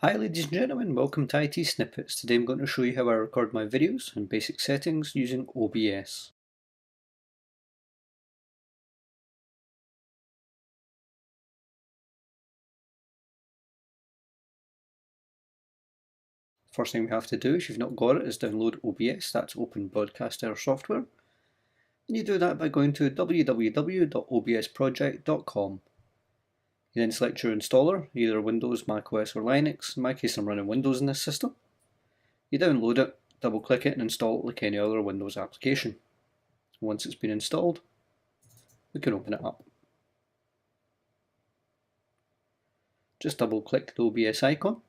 Hi ladies and gentlemen, welcome to ITSnippets. Today I'm going to show you how I record my videos and basic settings using OBS. First thing we have to do, if you've not got it, is download OBS, that's Open Broadcaster software. And you do that by going to www.obsproject.com. You then select your installer, either Windows, macOS or Linux. In my case I'm running Windows in this system. You download it, double click it and install it like any other Windows application. Once it's been installed, we can open it up. Just double click the OBS icon,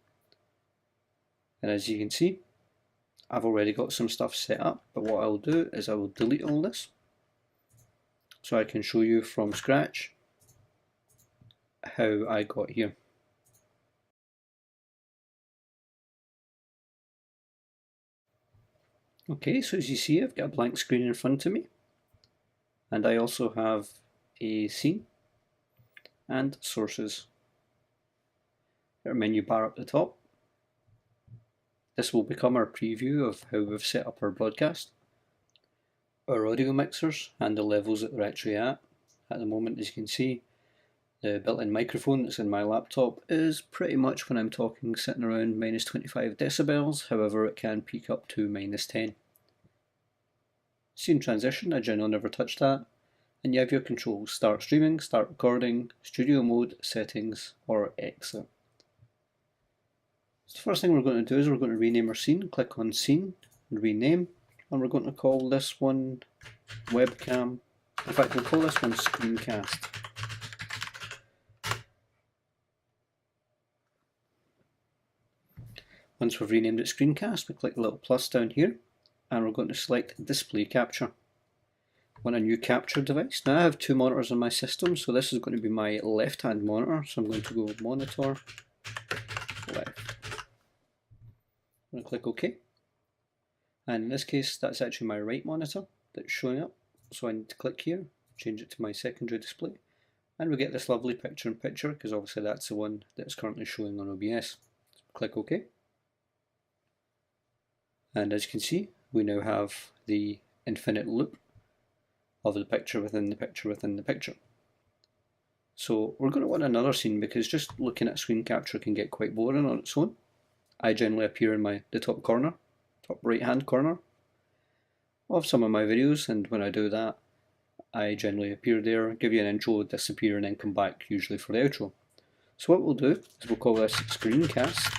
and as you can see I've already got some stuff set up, but what I'll do is I will delete all this so I can show you from scratch how I got here. Okay, so as you see I've got a blank screen in front of me, and I also have a scene and sources. Got a menu bar up the top. This will become our preview of how we've set up our broadcast, our audio mixers and the levels that they're actually at. At the moment, as you can see, the built-in microphone that's in my laptop is pretty much, when I'm talking, sitting around minus 25 decibels, however it can peak up to minus 10. Scene transition, I generally never touch that, and you have your controls: start streaming, start recording, studio mode, settings, or exit. So the first thing we're going to do is we're going to rename our scene. Click on scene and rename, and we're going to call this one webcam. In fact, we'll call this one screencast. Once we've renamed it screencast, we click the little plus down here and we're going to select display capture. I want a new capture device. Now I have two monitors on my system, so this is going to be my left hand monitor, so I'm going to go monitor left. I'm going to click OK, and in this case that's actually my right monitor that's showing up, so I need to click here, change it to my secondary display, and we get this lovely picture in picture because obviously that's the one that's currently showing on OBS. So click OK, and as you can see we now have the infinite loop of the picture within the picture within the picture. So we're going to want another scene because just looking at screen capture can get quite boring on its own. I generally appear in the top corner, top right hand corner of some of my videos, and when I do that I generally appear there, give you an intro, disappear, and then come back usually for the outro. So what we'll do is we'll call this screencast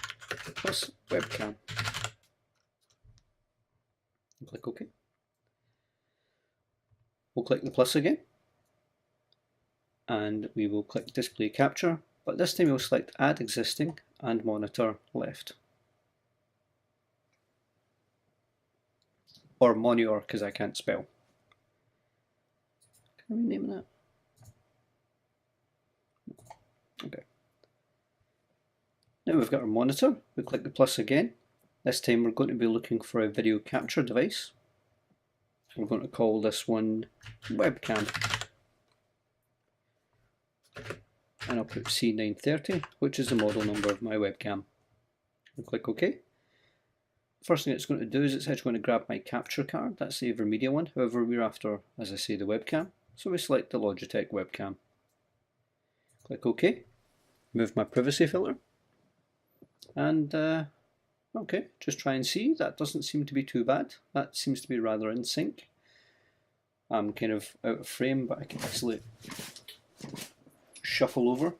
plus webcam. Click OK. We'll click the plus again and we will click display capture, but this time we'll select add existing and monitor left. Or monitor because I can't spell. Can I rename that? Okay. Now we've got our monitor, we click the plus again. This time we're going to be looking for a video capture device. We're going to call this one webcam. And I'll put C930, which is the model number of my webcam. I'll click OK. First thing it's going to do is it's actually going to grab my capture card, that's the AverMedia one, however we're after, as I say, the webcam. So we select the Logitech webcam. Click OK, move my privacy filter, and okay, just try and see, that doesn't seem to be too bad, that seems to be rather in sync. I'm kind of out of frame, but I can easily shuffle over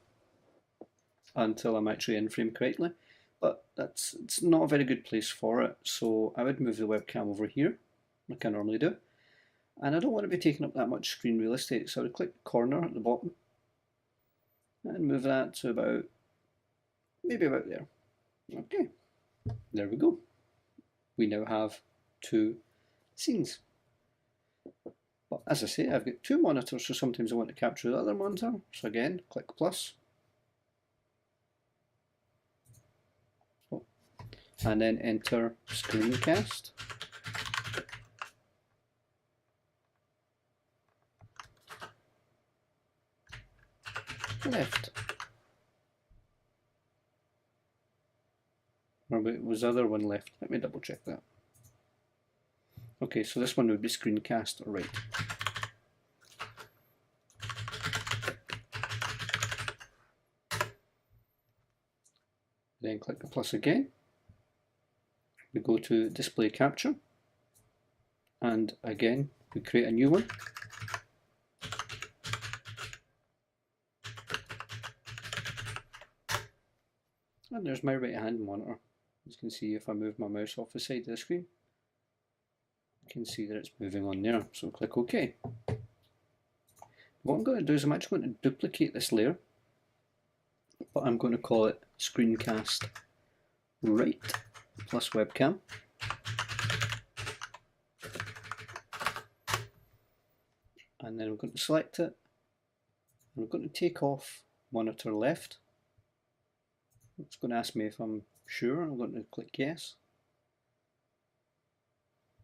until I'm actually in frame correctly. But it's not a very good place for it, so I would move the webcam over here, like I normally do. And I don't want to be taking up that much screen real estate, so I would click the corner at the bottom and move that to about, maybe about there. Okay, there we go. We now have two scenes. But as I say, I've got two monitors, so sometimes I want to capture the other monitor. So again, click plus. And then enter screencast. Left. Or was the other one left? Let me double check that. Okay, so this one would be screencast right. Then click the plus again. We go to display capture, and again we create a new one. And there's my right hand monitor. As you can see, if I move my mouse off the side of the screen, you can see that it's moving on there. So click OK. What I'm going to do is I'm actually going to duplicate this layer, but I'm going to call it screencast right plus webcam. And then I'm going to select it. I'm going to take off monitor left. It's going to ask me if I'm sure. I'm going to click yes.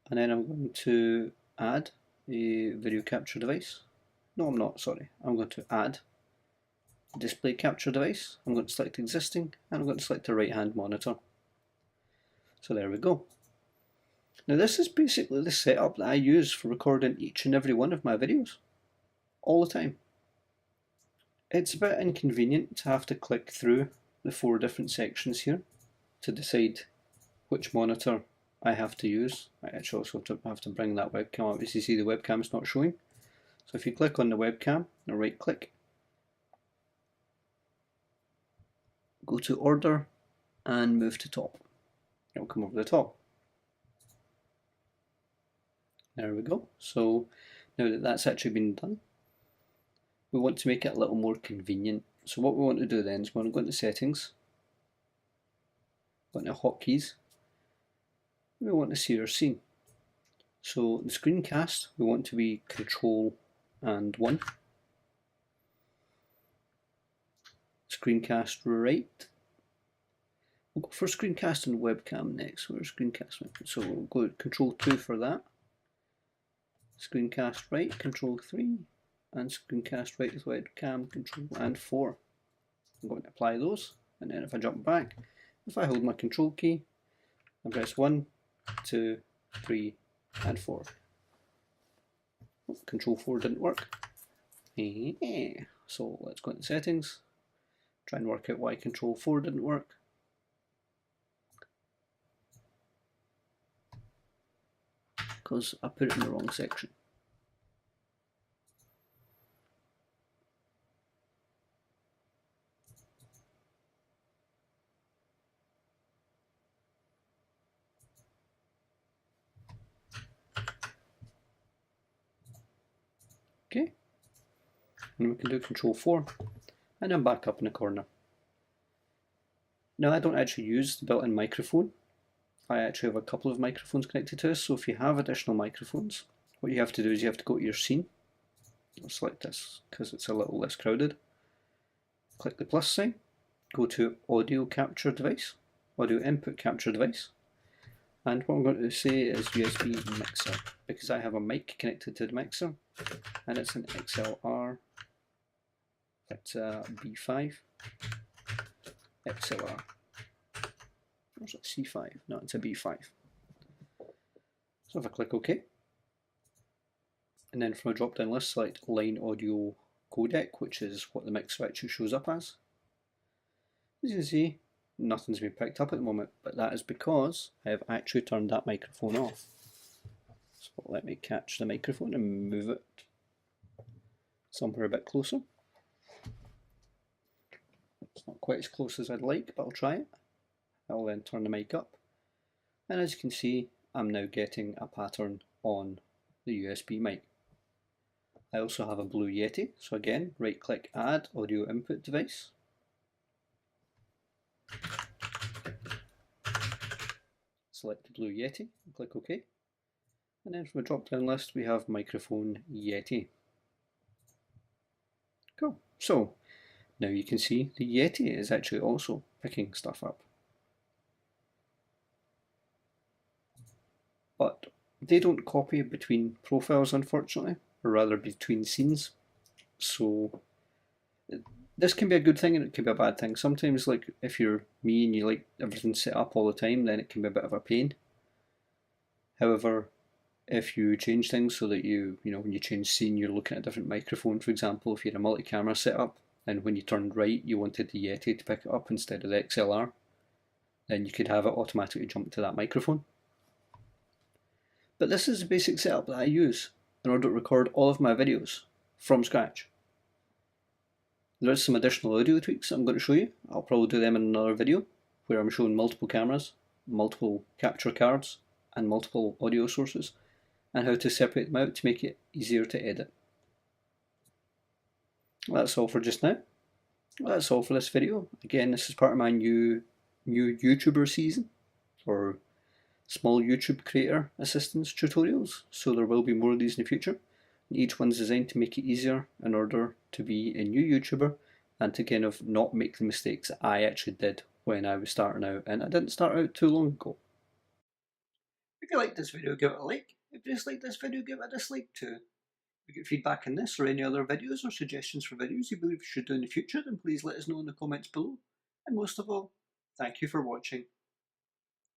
And then I'm going to add a video capture device. No, I'm not, sorry. I'm going to add a display capture device. I'm going to select existing, and I'm going to select the right hand monitor. So there we go. Now this is basically the setup that I use for recording each and every one of my videos, all the time. It's a bit inconvenient to have to click through the 4 different sections here to decide which monitor I have to use. I actually also have to bring that webcam up. As you see, the webcam is not showing. So if you click on the webcam and right click, go to order and move to top. It'll come over the top. There we go. So now that that's actually been done, we want to make it a little more convenient. So what we want to do then is we want to go into settings, go into hotkeys, we want to see our scene. So the screencast, we want to be control and 1. Screencast right. We'll go for screencast and webcam next. Where's screencast? So we'll go control 2 for that. Screencast right, control 3. And screencast right with webcam, control and 4. I'm going to apply those, and then if I jump back, if I hold my control key and press 1, 2, 3 and 4. Oh, control 4 didn't work. So let's go into settings, try and work out why control 4 didn't work. Because I put it in the wrong section. Okay, and we can do control 4, and I'm back up in the corner. Now I don't actually use the built-in microphone. I actually have a couple of microphones connected to us, so if you have additional microphones, what you have to do is you have to go to your scene. I'll select this because it's a little less crowded. Click the plus sign, go to audio capture device, audio input capture device, and what I'm going to say is USB mixer, because I have a mic connected to the mixer, and it's an XLR, it's a B5, XLR, or is it C5? No, it's a B5. So if I click OK, and then from a drop down list select line audio codec, which is what the mixer actually shows up as. As you can see, nothing's been picked up at the moment, but that is because I have actually turned that microphone off. So let me catch the microphone and move it somewhere a bit closer. It's not quite as close as I'd like, but I'll try it. I'll then turn the mic up, and as you can see, I'm now getting a pattern on the USB mic. I also have a Blue Yeti, so again, right click, add audio input device. Select the Blue Yeti and click OK. And then from a drop down list we have microphone Yeti. Cool. So now you can see the Yeti is actually also picking stuff up. But they don't copy between profiles, unfortunately, or rather between scenes. So This can be a good thing and it can be a bad thing. Sometimes, like if you're me and you like everything set up all the time, then it can be a bit of a pain. However, if you change things so that when you change scene, you're looking at a different microphone, for example, if you had a multi-camera setup and when you turned right, you wanted the Yeti to pick it up instead of the XLR, then you could have it automatically jump to that microphone. But this is the basic setup that I use in order to record all of my videos from scratch. There is some additional audio tweaks I'm going to show you. I'll probably do them in another video where I'm showing multiple cameras, multiple capture cards, and multiple audio sources, and how to separate them out to make it easier to edit. That's all for just now. That's all for this video. Again, this is part of my new YouTuber season, or small YouTube creator assistance tutorials, so there will be more of these in the future. Each one's designed to make it easier in order to be a new YouTuber and to kind of not make the mistakes that I actually did when I was starting out, and I didn't start out too long ago. If you liked this video, give it a like. If you disliked this video, give it a dislike too. If you get feedback on this or any other videos or suggestions for videos you believe we should do in the future, then please let us know in the comments below. And most of all, thank you for watching.